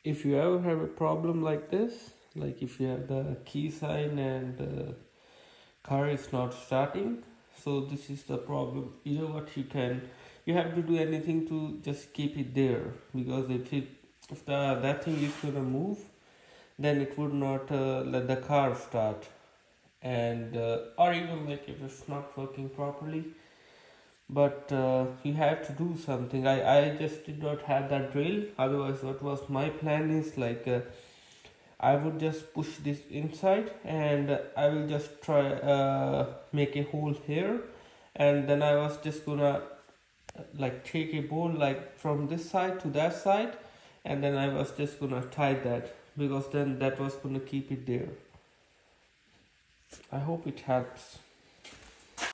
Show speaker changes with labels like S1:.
S1: if you ever have a problem like this, like if you have the key sign and the car is not starting, so this is the problem. You know what, you have to do anything to just keep it there, because if that thing is gonna move, then it would not let the car start. And or even like if it's not working properly, but you have to do something. I just did not have that drill. Otherwise, what was my plan is like I would just push this inside, and I will just try make a hole here, and then I was just gonna like take a ball like from this side to that side, and then I was just gonna tie that, because then that was gonna keep it there. I hope it helps.